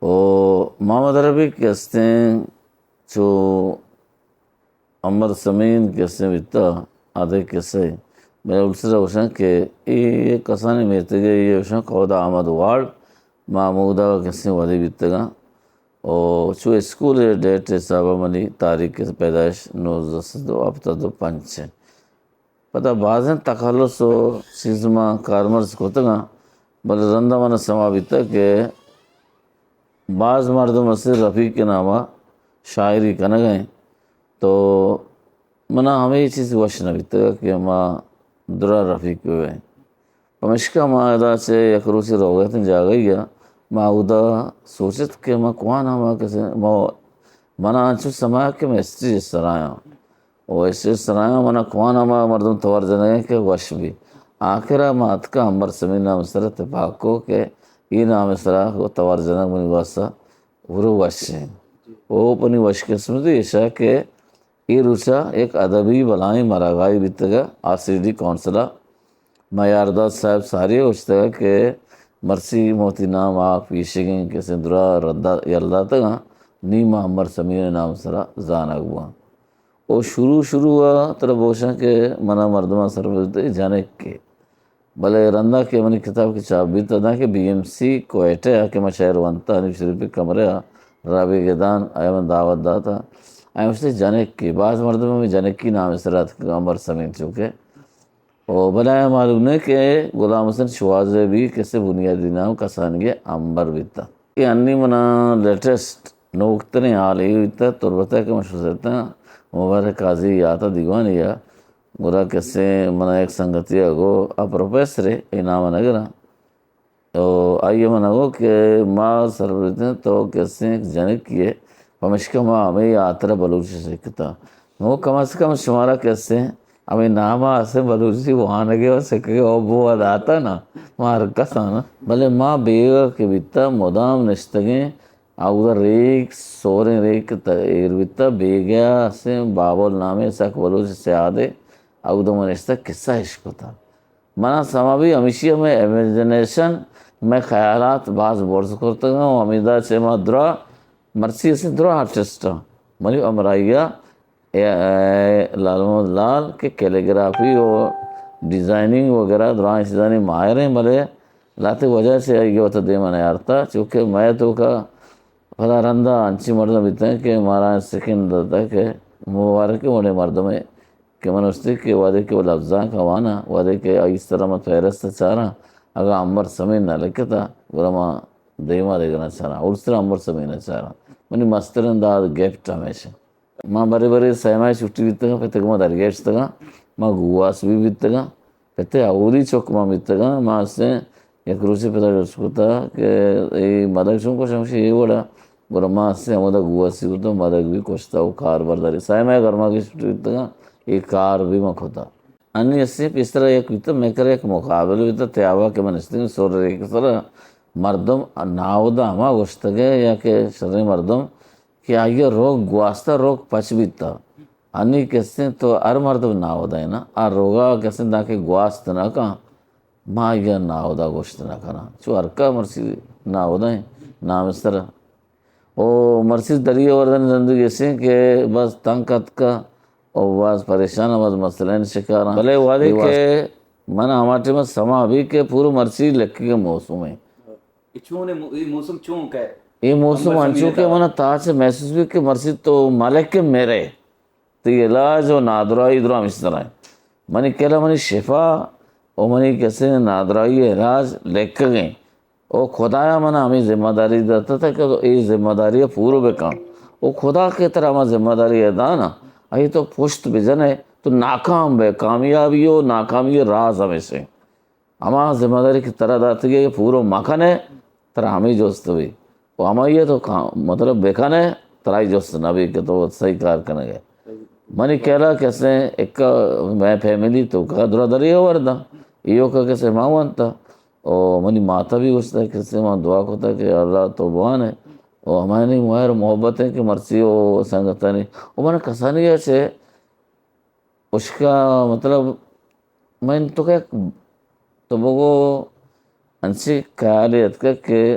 محمد عربی کہتے جو عمر سمین کہتے بیتا آدھے کہتے میں السرہ وشن کہ یہ کسانی میرتے گئے یہ وشن قودہ آمد وارڈ محمودہ کہتے وادی بیتا گا چو اسکول ڈیٹ حسابہ منی تاریخ پیدائش 19/2/2005 پتہ بعضیں تخلص و چیزمہ کارمرز کوتا گا بل رندہ من سما بیتا کہ بعض مردم سے رفیق کے نامہ شاعری کنا گئے تو منا ہمیں یہ چیز وش نہ بیتا گا کہ ہما درہ رفیق ہوئے پمشکہ ما ادا سے یک روسی روگیتن جا گئی گیا ما اودا سوچت کہ ما کوانا ما کسی منا انچو سمایا کہ میں اسٹیج سرایا وہ اسٹیج سرایا منا کوانا ما مردم توار جنگے کہ وش بھی آخرہ ما اتکا عمر سمین نام سر اتفاق کو کہ یہ نام سرا کو توار جنگ منی واسطہ ورو وش ہیں وہ پنی وش قسمت ایشا کہ یہ روچا ایک ادبی بلائیں مراغائی بیتگا RCD کونسلہ میارداد صاحب ساری ہوچتگا کہ مرسی موتی نام آگ پیشگیں کہ سندرہ ردہ یلداتگا نیمہ عمر سمین نام سرا زانگ بوا وہ شروع ہوا طرح بوشا کہ منا مردمہ سر بلتے جانک کے بلے رندہ کے منی کتاب کی چاپ بھی تدا کہ BMC کوئٹے کہ مشاعر وانتا حنیف شریفی کمرے رابع گدان آئیمن دعوت داتا آئیم اس نے جانک کی بعض مردموں میں جانک کی نام اسرات عمر سمین چکے اور بلائے معلوم ہے کہ غلام حسن شوازے بھی کسے بنیادی نام کسانگے عمر بیتا یہ انی منا لیٹسٹ نوکتنے آلی بیتا تربتہ کے مشہورتا مبارک قاضی آتا دیوانی یا گرا کسے منا ایک سنگتیا گو پروفیسر انعام نگرہ تو آئیے منا گو کہ ماں سرورتے تو کسے ایک جنک کیے پمشکہ ماں ہمیں آترہ بلوچی سکتا وہ کم از کم شمارہ کسے ہمیں نامہ اسے بلوچی وہاں نگے اور سکے اور بواد آتا نا ماں رکھا نا بلے ماں بیگا کے بیتا مدام نشتگیں آگودا ریک سوریں ریک تغیر بیتا بیگیا سے بابول نامے ساک بلوچی سے آدھے آگودا منشتہ قصہ عشق ہوتا منا سما بھی ہمیشہ میں امیجنیشن میں خیالات بعض بورس کرتا گا و امیدہ چیمہ درہ مرسی سے درہ آرٹسٹا منی امرائیہ لال محمد لال کے کیلیگرافی اور ڈیزائننگ وغیرہ درہ انسیزانی ماہر ہیں بلے لاتے وجہ سے آئیے ہوتا دے من یارتا چونکہ میں تو کا پھلا رندہ انچی مردم بیتا ہے کہ ہمارا سیکنڈ داتا ہے کہ مبارک وڑے مردم ہے کہ منوستی کہ وعدے کے وہ لفظاں کا وانا وعدے کے اس طرح میں فہرست چاہنا اگر عمر سمین نہ لکھتا گرما دیما دیگنا چاہنا اور اس طرح عمر سمین نہ چاہنا منی مسترن داد گیفٹ ہمیشہ ماں بڑے بڑے سیمائی چھٹی بیتا گا پھر ماں درگیشتا گا ماں گواس بھی بیتا گا پھر اولی چوک ماں بیتا گا ماں اس سے یک روچی پتا جوچکتا کہ مدک چون کو شمشی یہ وڑا گرا ماں اس سے ہمیں گواسی ہوتا مدک بھی کشتا ہو کار برداری سیمائی گرما کی چھٹی بیتا گا یہ کار بھی مک ہوتا انی اس سے اس طرح ایک بیتا میں کر ایک مقابل بیتا تیاوا کے منستی سور رہی کس طرح مردم ناودا ہما گوشتا گئے یا کہ شرعی مردم کہ آئیے روگ گواستا روگ پچ بیتا انی کسے تو ار مردم ناودا ہے نا ار روگا کسے دا کہ گواستا نا کہاں ما آئیے ناودا گوشتا نا کنا چو ارکا مرسی ناودا ہے نام اس طرح او مرسی دریئے وردن زندگی سے کہ بس تنکت کا اور بعض پریشان بعض مسئلین شکار ہیں بلے وعدے کہ منا ہمارے میں سما بھی کہ پورو مرسی لکھی کا موسم ہے یہ موسم چون کا ہے یہ موسم انچو کہ منا تاج سے محسوس بھی کہ مرسی تو ملک کے میرے تو یہ علاج و نادرائی درام اس طرح ہے منی کہلا منی شفا اور منی کیسے نادرائی علاج لکھ گئیں اور خدایا منا ہمیں ذمہ داری دیتا تھا کہ یہ ذمہ داری پورو بکام وہ خدا کی طرح ہمیں ذمہ داری ادا نا یہ تو پشت بجن ہے تو ناکام بے کامیابی و ناکامی راز ہمیں سے ہما ذمہ داری کی طرح داتی ہے یہ پورو مکن ہے طرح ہمیں جوست بھی وہ ہمیں یہ تو مطلب بیکن ہے طرح ہی جوست نہ بھی کہ تو صحیح کار کرنے گئے منی کہہ رہا کیسے ایک میں فیملی تو کا درہ دریہ وردہ یہ کا کیسے ماں وانتا اور منی ماتا بھی گوشتا ہے کیسے ماں دعا کرتا ہے کہ اللہ تو بوان ہے اور ہماری مہر محبت ہے کہ مرسی و سنگتا نہیں وہ میں نے کسانی ایسے اس کا مطلب میں تو کہ تو بگو انسی خیالیت کا کہ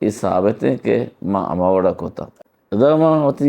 ఈ సాబెతే మా అమ్మవాడ కొత్త ఉదాహరణకి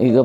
ಈಗ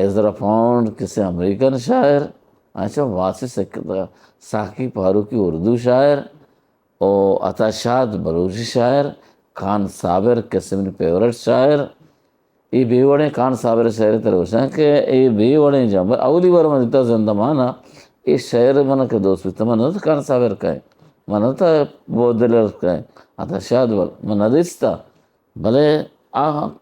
ایزرا پاؤنڈ کسی امریکن شاعر، اچھا واسی ساقی فاروقی اردو شاعر، اور عطا شاد بلوچی شاعر، خان صابر کسی میری فیورٹ شاعر. ఈ బీవడే ఖాన్ సాబర్ షాయర్ తెరవసా కే ఈ బీవడే జంబ అవులి వర మన ఇత జందమాన ఈ షాయర్ మనకు దోస్త మన ఖాన్ సాబర్ కాయ మన బోదలర్ కాయ అత షాద్ వల్ మన దిస్తా భలే ఆ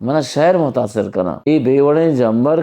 మన షాయర్ ముతాసిర్ కనా ఈ బీవడే జంబర్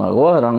నగవరం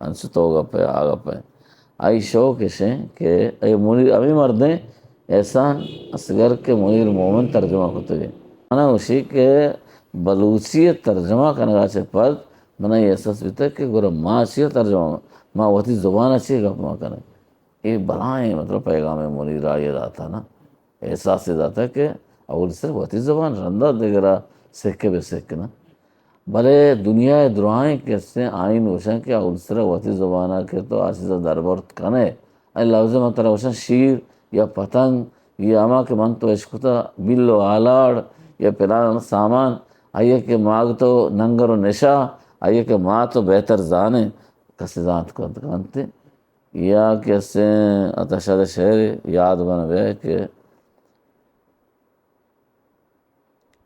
انسو توگا پہ آگا پہ آئی شوق اسے کہ اے منیر ابھی مردیں احسان اصغر کے منیر مومن ترجمہ ہوتے گئے انا اسی کہ بلوچیت ترجمہ کنگا چے پد منا یہ احساس بیتا ہے کہ گورا ماں چیئے ترجمہ ماں وطی زبان اچھی گپ ماں کریں یہ بلائیں مطلب پیغام منیر آئیے داتا نا احساس سے داتا ہے کہ اول صرف وطی زبان رندہ دیگرہ سکے بے سکے نا بلے دنیا دعائیں کیسے آئین وشن کہ اول صرف وطی زبانہ کے تو آسیزہ دربارت کنے این لفظ مطلب وشن شیر یا پتنگ یا اما کے من تو عشقتا بلو آلاڑ یا پلان سامان آئیے کہ ماغ تو ننگر و نشا آئیے کہ ماں تو بہتر زانے کسی ذات کو انتقانتے یا کیسے اتشاد شہر یاد بنا بے کہ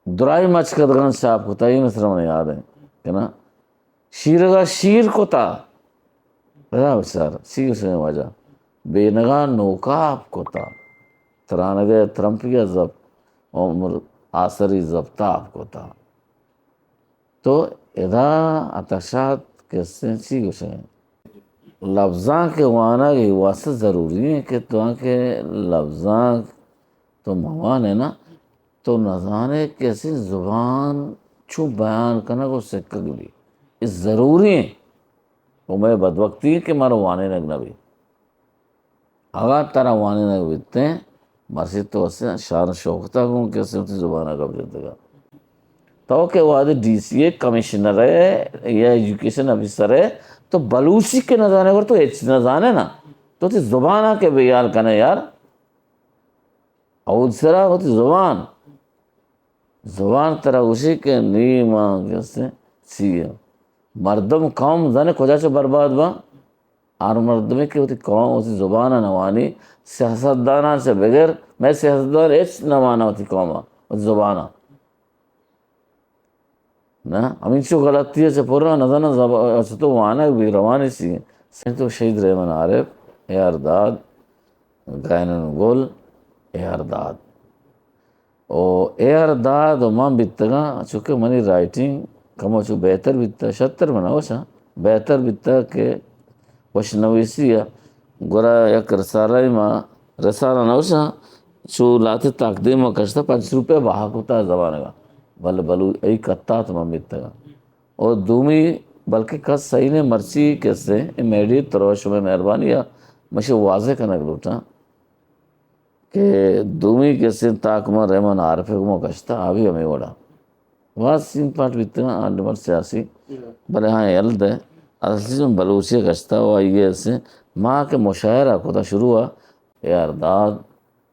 درائی مچ کدگان شاپ کو تا یہ مصر من یاد ہے کہ نا شیرگا شیر کو تا بدا بچار شیر سے وجہ بینگا نوکاب کو تا ترانگے ترمپیا زب عمر آسری زبتاب کو تا تو ادا اتشاد کیسے چی گوشے لفظاں کے وانا کی واسط ضروری ہے کہ تو آنکہ لفظاں تو موان ہے نا تو نظانے کیسی زبان چھو بیان کرنا کو سکک بھی اس ضروری ہے وہ میں بدوقتی ہے کہ مارا وانے نگنا بھی اگر تارا وانے نگ بیتے ہیں مرسی تو اسے شان شوقتا کون کیسے ہوتی زبانہ کب جاتے گا تو کہ وہ آدھے ڈی سی اے کمیشنر ہے یا ایجوکیشن افیسر ہے تو بلوچی کے نظانے پر تو ایچ نظانے نا تو تی زبانہ کے بیال کنے یار اول سرا ہوتی زبان ترا اسی کے نیمہ کیسے سیئے مردم قوم زانے کجا چو برباد با آر مردمی کی ہوتی قوم ہوتی زبانہ نوانی سیاستدانہ سے بغیر میں سیاستدان ایچ نوانا ہوتی قومہ ہوتی زبانہ نا امین چو غلطی ہے سے پورا نظرنا زبان تو وانا بھی روانی سی سن تو شہید رحمان عارف اے ارداد گائنن گول اے ارداد او اے ارداد و من بیتگا چونکہ منی رائٹنگ کمو چو بہتر بیتا 76 منا وشا بہتر بیتا کہ وشنویسی ہے گورا یک رسالہ ما رسالہ نوشا چو لاتے تقدیم و کشتا 5 روپے بہا کتا زبانے گا بلو ای کتا تو من بیتگا اور دومی بلکہ کس صحیح نے مرچی کیسے میڈی تروش میں مہربانی ہے مجھے واضح کرنا لوٹا کہ دومی کیسے تاکمہ رحمان عارف کو کشتا آبی ہمیں وڑا واس سین پاٹ بیتنا آنڈمر سیاسی بلے ہاں یلد ہے اصلی میں بلوچی کشتا ہوا یہ ایسے ماں کے مشاعرہ کو تا شروع ہوا اے ارداد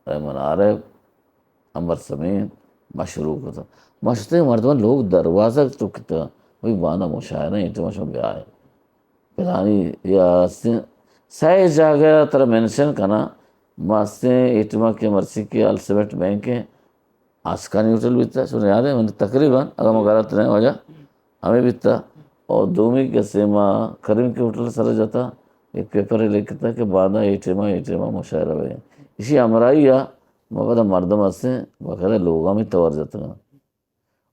رحمان عارف عمر سمین مشروع کو تا مشتے مردمان لوگ دروازہ چکتا وہی بانا مشاعرہ ایٹی مشہور بیا ہے پلانی یا سائے جا گیا ترہ مینشن کنا ماستے ایٹما کے مرسی کے السبیٹ بینک ہے آسکانی ہوٹل بیتا سنے یاد ہے میں تقریباً اگر میں غلط نہیں وجہ ہمیں بیتا اور دومی کے سیما کریم کے ہوٹل سر جاتا ایک پیپر لکھتا کہ بانا ایٹما مشاعرہ ہوئے اسی امرائی یا مقدر مردم سے بقیدہ لوگاں میں تور جاتا گا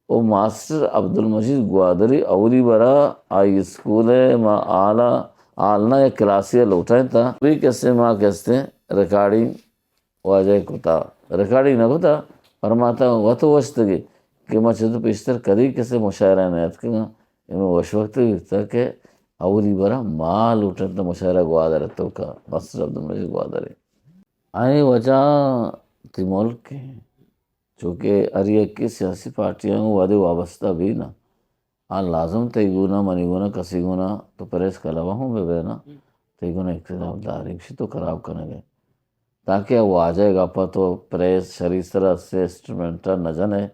او ماسٹر عبدالمجید گوادری اولی برا آئی اسکول ہے ما آلنا یا کلاسیہ لوٹائیں تا بھی کیسے ماں کیسے ریکارڈنگ واجہ کتا ریکارڈنگ نہ کتا فرماتا وقت وشتگی کہ میں چھتو پیشتر کری کیسے مشاعرہ نیت کرنا میں وش وقت ہوتا کہ اولی برا ماں لوٹائیں تا مشاعرہ گوادر تو کا ماسٹر عبدالمجید گوادری آئی وجہ تی ملک کے چونکہ اری کی سیاسی پارٹیاں وعدے وابستہ بھی نا لازم تیگونا منیگونا کسی گونا تو پریس کا علاوہ ہوں بے نا تیگونا اقتداب داری کسی تو خراب کرنے گئے تاکہ وہ آ جائے گا پا تو پریس شریف طرح سے انسٹرومنٹا نہ جانے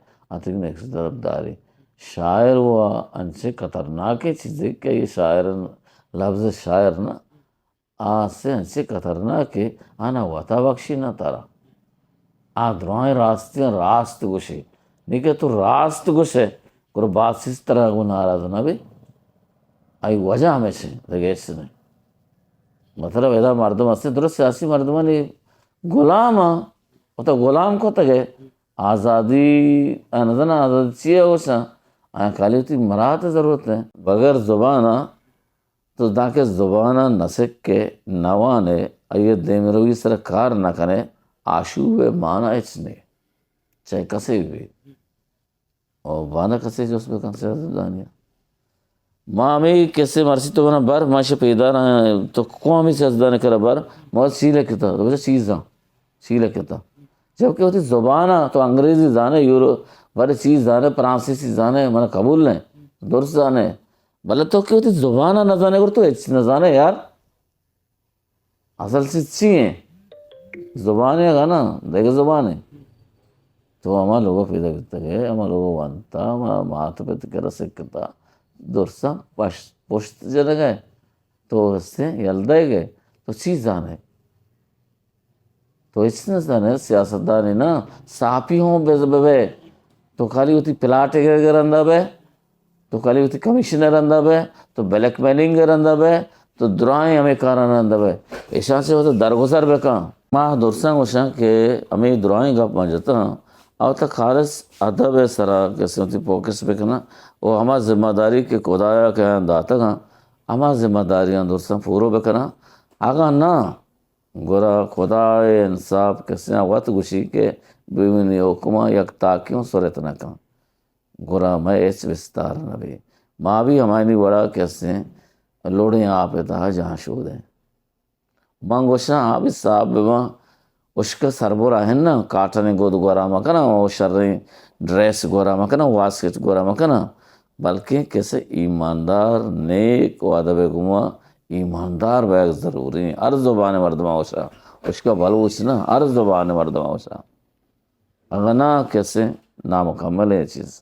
تیگونا اقتداب داری شاعر وہ انچے خطرناک چیزیں کہ یہ شاعر لفظ شاعر نا سے انچے خطرناک آنا وطا بخشی نہ تارا دعائیں راست گوشے نہیں کہ تو راست گوشے اور بات اس طرح کو ناراض نہ بھی آئی وجہ ہمیشہ لگیس نے مطلب ایدہ مردم اس نے درست سیاسی مردمانی غلام وہ تو غلام کو تگے آزادی نظرنا آزادی چیئے ہوشا آیا کالی ہوتی مرات ضرورت ہے بغیر زبانہ تو تو تاکہ زبانہ نسک کے نوانے یہ دیمروی سر کار نہ کنے آشوب مانا اچنے چاہے کسے بھی اور بانا کسے جو اس پہ کن سے دانیا مامی کیسے مرسی تو بنا بر ماشا پیدا رہا ہے تو قومی سے ازدانے کرا بر موت سیلے کتا تو بچہ چیزاں سیلے کتا جبکہ ہوتی زبانہ تو انگریزی زانے یورو بڑے چیز زانے فرانسیسی زانے من قبول نہیں درست زانے بلے تو کہ ہوتی زبانہ نہ زانے گر تو اچھ نہ زانے یار اصل چیز چی ہیں زبانے گا نا دیکھ زبانے تو ہما لوگوں پیدا کرتا گئے ہما لوگوں وانتا ہما مات پہ تکرہ سکتا درسا پشت جنہ گئے تو اس سے یلدے گئے تو چیز زانے تو اس نے زانے سیاستدانی نا ساپی ہوں بے تو خالی ہوتی پلاٹے گر اندہ بے تو خالی ہوتی کمیشنر اندہ بے تو بلیک میلنگ گر اندہ بے تو درائیں ہمیں کاران اندہ بے ایشان سے ہوتا درگزر بے کہاں ماہ درسان گوشان کہ ہمیں درائیں گا پانچتا اور تک خالص ادب سرا کیسے ہوتی پوکس پہ کنا وہ ہما ذمہ داری کے خدایا کہ داتا گا ہما ذمہ داریاں درسان پورو بے کنا آگا نا گورا خدا انصاف کیسے وقت گوشی کے بیونی حکمہ یک تاکیوں سورت نہ کن گورا میں ایس وستار نبی ماں بھی ہماری بڑا کیسے لوڑیں آپ اتہا جہاں شود ہیں مانگوشاں آپ اس صاحب بما اس کا سربورا ہے نا کاٹنے گود گورا مکنا وہ شرعی ڈریس گورا مکنا واسکٹ گورا مکنا بلکہ کیسے ایماندار نیک و ادب گما ایماندار بیگ ضروری ہیں ہر زبان مردمہ ہوشا اس کا بلوچ نا ہر زبان مردمہ ہوشا اغنا کیسے نامکمل ہے چیز